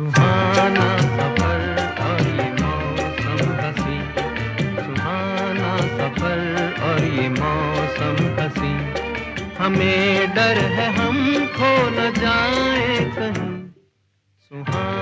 सुहाना सफर और ये मौसम हसी, सुहाना सफर और ये मौसम हसी, हमें डर है हम खो न जाए कहीं। सुहाना